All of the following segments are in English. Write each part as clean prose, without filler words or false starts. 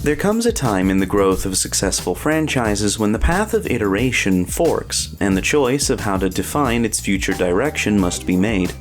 There comes a time in the growth of successful franchises when the path of iteration forks, and the choice of how to define its future direction must be made.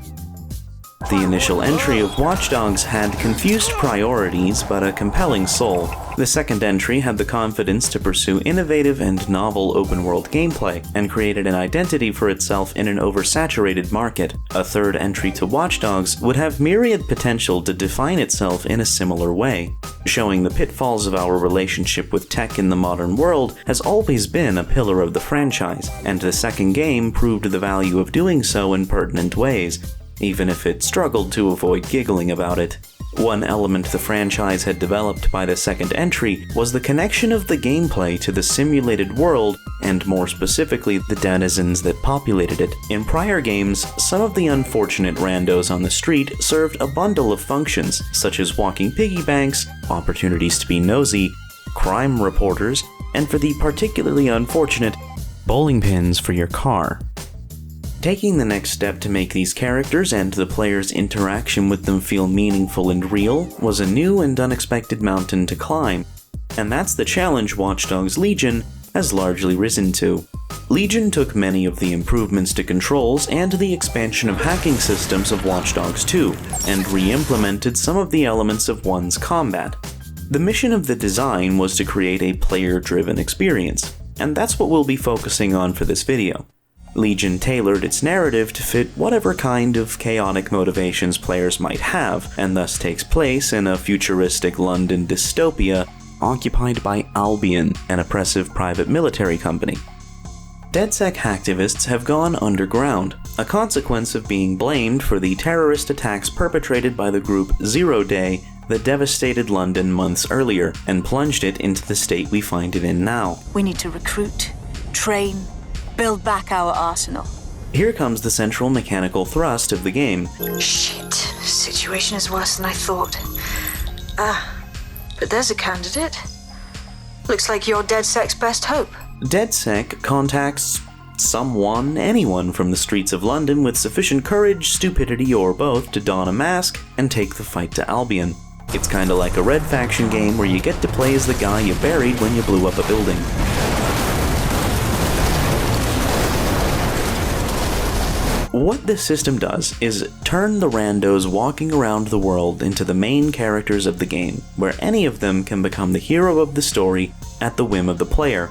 The initial entry of Watch Dogs had confused priorities but a compelling soul. The second entry had the confidence to pursue innovative and novel open-world gameplay, and created an identity for itself in an oversaturated market. A third entry to Watch Dogs would have myriad potential to define itself in a similar way. Showing the pitfalls of our relationship with tech in the modern world has always been a pillar of the franchise, and the second game proved the value of doing so in pertinent ways, even if it struggled to avoid giggling about it. One element the franchise had developed by the second entry was the connection of the gameplay to the simulated world, and more specifically, the denizens that populated it. In prior games, some of the unfortunate randos on the street served a bundle of functions, such as walking piggy banks, opportunities to be nosy, crime reporters, and for the particularly unfortunate, bowling pins for your car. Taking the next step to make these characters and the player's interaction with them feel meaningful and real was a new and unexpected mountain to climb, and that's the challenge Watch Dogs Legion has largely risen to. Legion took many of the improvements to controls and the expansion of hacking systems of Watch Dogs 2, and re-implemented some of the elements of 1's combat. The mission of the design was to create a player-driven experience, and that's what we'll be focusing on for this video. Legion tailored its narrative to fit whatever kind of chaotic motivations players might have, and thus takes place in a futuristic London dystopia occupied by Albion, an oppressive private military company. DedSec hacktivists have gone underground, a consequence of being blamed for the terrorist attacks perpetrated by the group Zero Day that devastated London months earlier, and plunged it into the state we find it in now. We need to recruit, train, build back our arsenal. Here comes the central mechanical thrust of the game. Shit, situation is worse than I thought. But there's a candidate. Looks like you're DedSec's best hope. DedSec contacts anyone from the streets of London with sufficient courage, stupidity, or both to don a mask and take the fight to Albion. It's kinda like a Red Faction game where you get to play as the guy you buried when you blew up a building. What this system does is turn the randos walking around the world into the main characters of the game, where any of them can become the hero of the story at the whim of the player.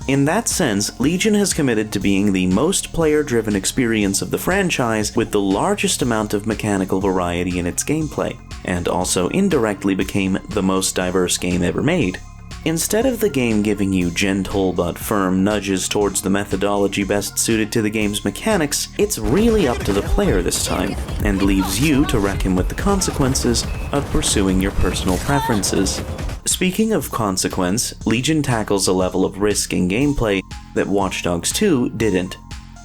In that sense, Legion has committed to being the most player-driven experience of the franchise with the largest amount of mechanical variety in its gameplay, and also indirectly became the most diverse game ever made. Instead of the game giving you gentle but firm nudges towards the methodology best suited to the game's mechanics, it's really up to the player this time, and leaves you to reckon with the consequences of pursuing your personal preferences. Speaking of consequence, Legion tackles a level of risk in gameplay that Watch Dogs 2 didn't.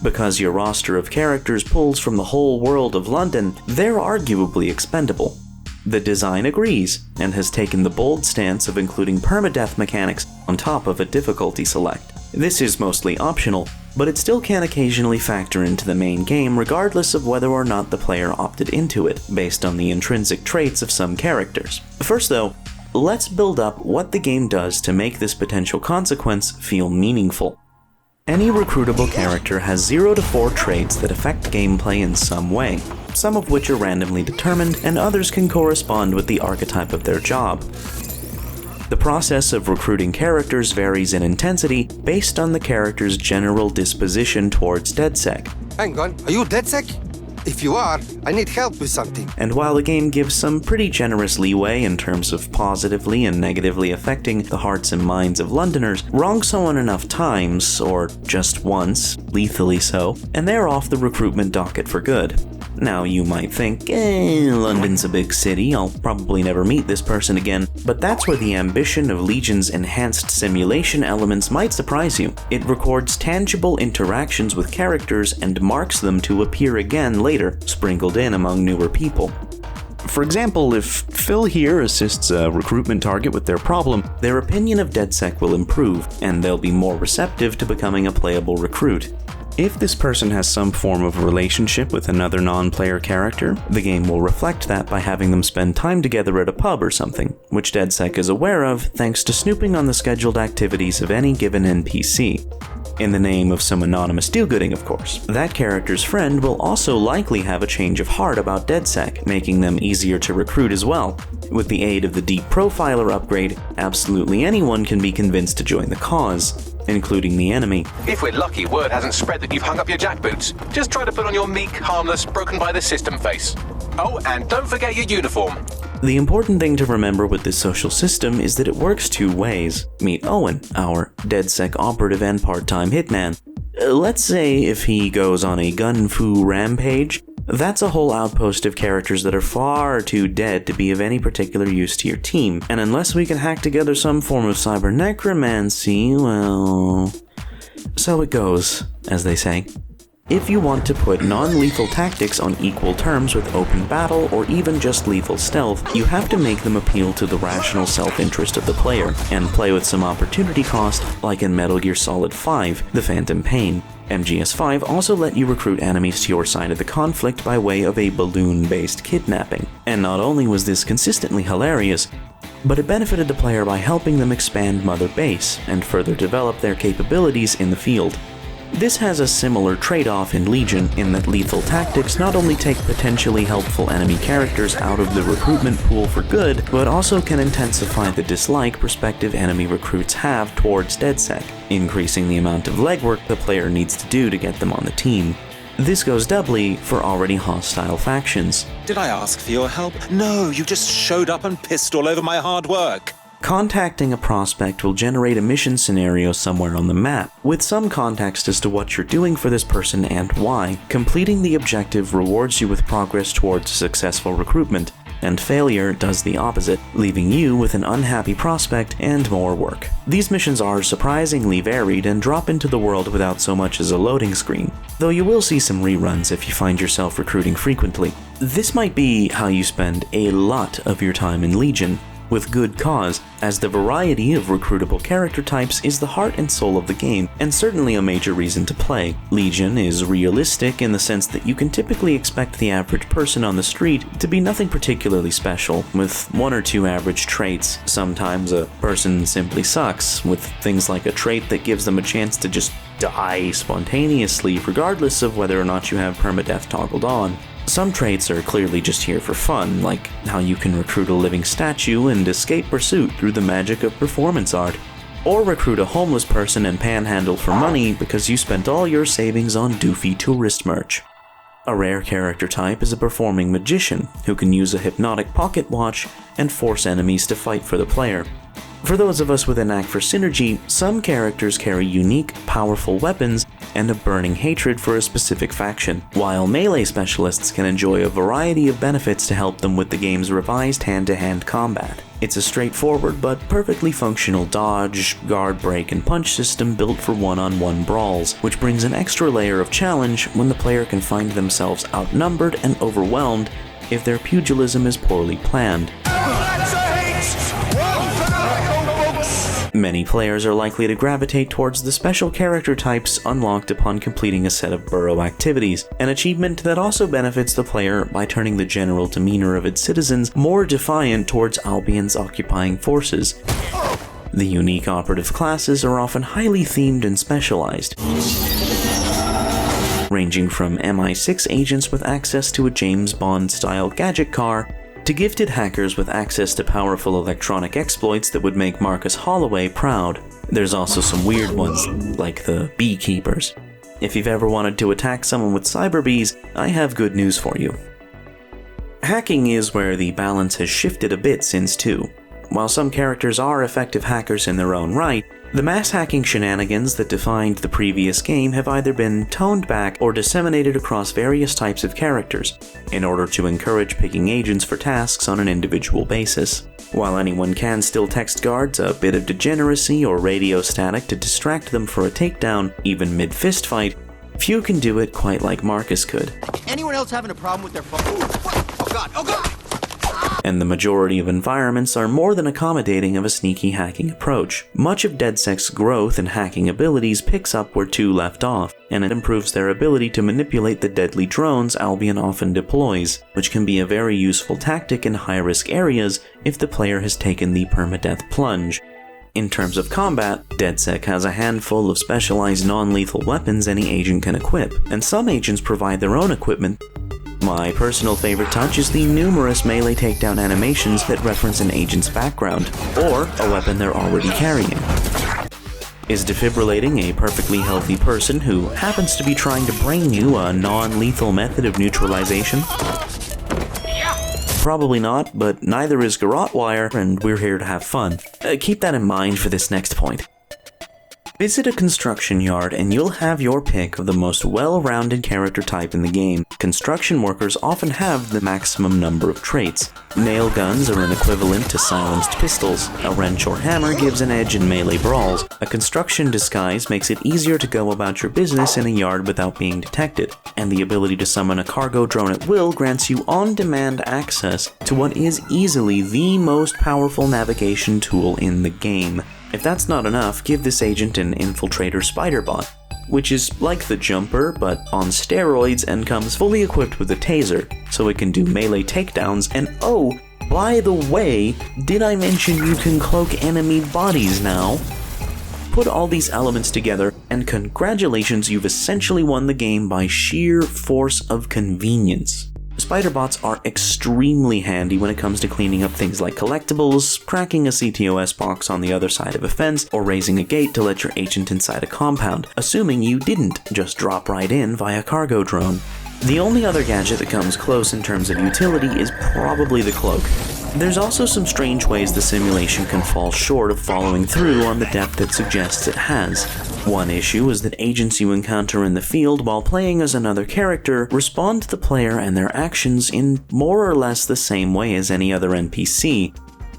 Because your roster of characters pulls from the whole world of London, they're arguably expendable. The design agrees, and has taken the bold stance of including permadeath mechanics on top of a difficulty select. This is mostly optional, but it still can occasionally factor into the main game regardless of whether or not the player opted into it, based on the intrinsic traits of some characters. First though, let's build up what the game does to make this potential consequence feel meaningful. Any recruitable character has 0 to 4 traits that affect gameplay in some way, some of which are randomly determined, and others can correspond with the archetype of their job. The process of recruiting characters varies in intensity based on the character's general disposition towards DedSec. Hang on, are you DedSec? If you are, I need help with something. And while the game gives some pretty generous leeway in terms of positively and negatively affecting the hearts and minds of Londoners, wrong someone enough times, or just once, lethally so, and they're off the recruitment docket for good. Now you might think, London's a big city, I'll probably never meet this person again, but that's where the ambition of Legion's enhanced simulation elements might surprise you. It records tangible interactions with characters and marks them to appear again later, sprinkled in among newer people. For example, if Phil here assists a recruitment target with their problem, their opinion of DedSec will improve, and they'll be more receptive to becoming a playable recruit. If this person has some form of relationship with another non-player character, the game will reflect that by having them spend time together at a pub or something, which DedSec is aware of thanks to snooping on the scheduled activities of any given NPC. In the name of some anonymous do-gooding, of course. That character's friend will also likely have a change of heart about DedSec, making them easier to recruit as well. With the aid of the Deep Profiler upgrade, absolutely anyone can be convinced to join the cause, including the enemy. If we're lucky, word hasn't spread that you've hung up your jackboots. Just try to put on your meek, harmless, broken-by-the-system face. Oh, and don't forget your uniform. The important thing to remember with this social system is that it works two ways. Meet Owen, our DedSec operative and part-time hitman. Let's say if he goes on a gun-fu rampage, that's a whole outpost of characters that are far too dead to be of any particular use to your team, and unless we can hack together some form of cyber necromancy, well, so it goes, as they say. If you want to put non-lethal tactics on equal terms with open battle or even just lethal stealth, you have to make them appeal to the rational self-interest of the player, and play with some opportunity cost, like in Metal Gear Solid 5, The Phantom Pain. MGS5 also let you recruit enemies to your side of the conflict by way of a balloon-based kidnapping. And not only was this consistently hilarious, but it benefited the player by helping them expand Mother Base and further develop their capabilities in the field. This has a similar trade-off in Legion in that lethal tactics not only take potentially helpful enemy characters out of the recruitment pool for good, but also can intensify the dislike prospective enemy recruits have towards DedSec, increasing the amount of legwork the player needs to do to get them on the team. This goes doubly for already hostile factions. Did I ask for your help? No, you just showed up and pissed all over my hard work. Contacting a prospect will generate a mission scenario somewhere on the map, with some context as to what you're doing for this person and why. Completing the objective rewards you with progress towards successful recruitment, and failure does the opposite, leaving you with an unhappy prospect and more work. These missions are surprisingly varied and drop into the world without so much as a loading screen, though you will see some reruns if you find yourself recruiting frequently. This might be how you spend a lot of your time in Legion, with good cause, as the variety of recruitable character types is the heart and soul of the game, and certainly a major reason to play. Legion is realistic in the sense that you can typically expect the average person on the street to be nothing particularly special, with one or two average traits. Sometimes a person simply sucks, with things like a trait that gives them a chance to just die spontaneously, regardless of whether or not you have permadeath toggled on. Some traits are clearly just here for fun, like how you can recruit a living statue and escape pursuit through the magic of performance art. Or recruit a homeless person and panhandle for money because you spent all your savings on doofy tourist merch. A rare character type is a performing magician, who can use a hypnotic pocket watch and force enemies to fight for the player. For those of us with a knack for synergy, some characters carry unique, powerful weapons and a burning hatred for a specific faction, while melee specialists can enjoy a variety of benefits to help them with the game's revised hand-to-hand combat. It's a straightforward but perfectly functional dodge, guard break, and punch system built for one-on-one brawls, which brings an extra layer of challenge when the player can find themselves outnumbered and overwhelmed if their pugilism is poorly planned. Many players are likely to gravitate towards the special character types unlocked upon completing a set of burrow activities, an achievement that also benefits the player by turning the general demeanor of its citizens more defiant towards Albion's occupying forces. The unique operative classes are often highly themed and specialized, ranging from MI6 agents with access to a James Bond-style gadget car, to gifted hackers with access to powerful electronic exploits that would make Marcus Holloway proud. There's also some weird ones, like the beekeepers. If you've ever wanted to attack someone with cyber bees, I have good news for you. Hacking is where the balance has shifted a bit since 2. While some characters are effective hackers in their own right, the mass hacking shenanigans that defined the previous game have either been toned back or disseminated across various types of characters, in order to encourage picking agents for tasks on an individual basis. While anyone can still text guards a bit of degeneracy or radio static to distract them for a takedown, even mid-fist fight, few can do it quite like Marcus could. Anyone else having a problem with their phone? Oh god, oh god! and the majority of environments are more than accommodating of a sneaky hacking approach. Much of DedSec's growth and hacking abilities picks up where 2 left off, and it improves their ability to manipulate the deadly drones Albion often deploys, which can be a very useful tactic in high-risk areas if the player has taken the permadeath plunge. In terms of combat, DedSec has a handful of specialized non-lethal weapons any agent can equip, and some agents provide their own equipment. My personal favorite touch is the numerous melee takedown animations that reference an agent's background, or a weapon they're already carrying. Is defibrillating a perfectly healthy person who happens to be trying to brain you a non-lethal method of neutralization? Probably not, but neither is garrote wire, and we're here to have fun. Keep that in mind for this next point. Visit a construction yard and you'll have your pick of the most well-rounded character type in the game. Construction workers often have the maximum number of traits. Nail guns are an equivalent to silenced pistols. A wrench or hammer gives an edge in melee brawls. A construction disguise makes it easier to go about your business in a yard without being detected. And the ability to summon a cargo drone at will grants you on-demand access to what is easily the most powerful navigation tool in the game. If that's not enough, give this agent an infiltrator spider bot, which is like the jumper but on steroids and comes fully equipped with a taser, so it can do melee takedowns. And oh, by the way, did I mention you can cloak enemy bodies now? Put all these elements together, and congratulations, you've essentially won the game by sheer force of convenience. Spider bots are extremely handy when it comes to cleaning up things like collectibles, cracking a CTOS box on the other side of a fence, or raising a gate to let your agent inside a compound, assuming you didn't just drop right in via cargo drone. The only other gadget that comes close in terms of utility is probably the cloak. There's also some strange ways the simulation can fall short of following through on the depth it suggests it has. One issue is that agents you encounter in the field while playing as another character respond to the player and their actions in more or less the same way as any other NPC.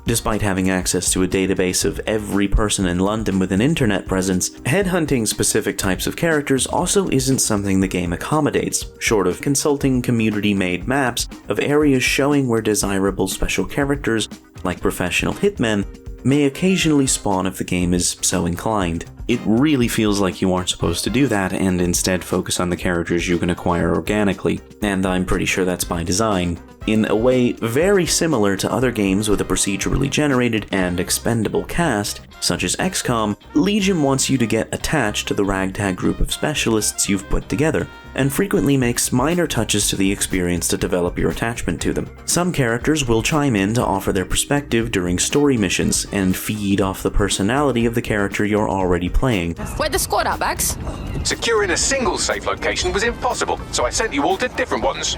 Despite having access to a database of every person in London with an internet presence, headhunting specific types of characters also isn't something the game accommodates, short of consulting community-made maps of areas showing where desirable special characters, like professional hitmen, may occasionally spawn if the game is so inclined. It really feels like you aren't supposed to do that and instead focus on the characters you can acquire organically, and I'm pretty sure that's by design. In a way very similar to other games with a procedurally generated and expendable cast, such as XCOM, Legion wants you to get attached to the ragtag group of specialists you've put together, and frequently makes minor touches to the experience to develop your attachment to them. Some characters will chime in to offer their perspective during story missions, and feed off the personality of the character you're already playing. Where'd the squad at, Bags? Securing a single safe location was impossible, so I sent you all to different ones.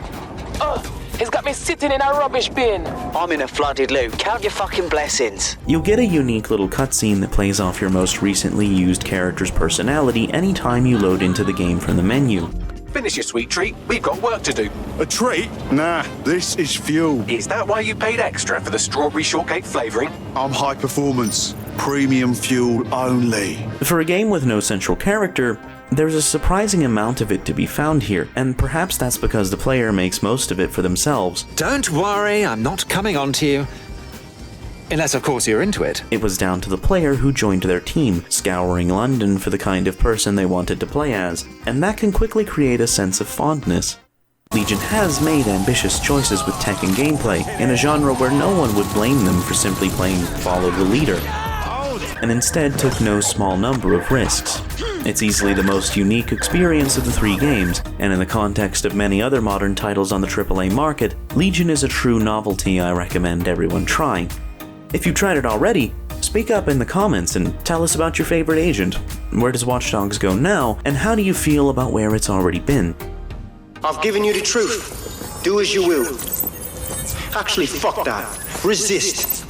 It's got me sitting in a rubbish bin. I'm in a flooded loop. Count your fucking blessings. You'll get a unique little cutscene that plays off your most recently used character's personality anytime you load into the game from the menu. Finish your sweet treat, we've got work to do. A treat? Nah, this is fuel. Is that why you paid extra for the strawberry shortcake flavouring? I'm high performance. Premium fuel only. For a game with no central character, there's a surprising amount of it to be found here, and perhaps that's because the player makes most of it for themselves. Don't worry, I'm not coming on to you. Unless, of course, you're into it. It was down to the player who joined their team, scouring London for the kind of person they wanted to play as, and that can quickly create a sense of fondness. Legion has made ambitious choices with tech and gameplay, in a genre where no one would blame them for simply playing follow the leader, and instead took no small number of risks. It's easily the most unique experience of the 3 games, and in the context of many other modern titles on the AAA market, Legion is a true novelty I recommend everyone try. If you've tried it already, speak up in the comments and tell us about your favorite agent. Where does Watch Dogs go now, and how do you feel about where it's already been? I've given you the truth. Do as you will. Actually, fuck that. Resist.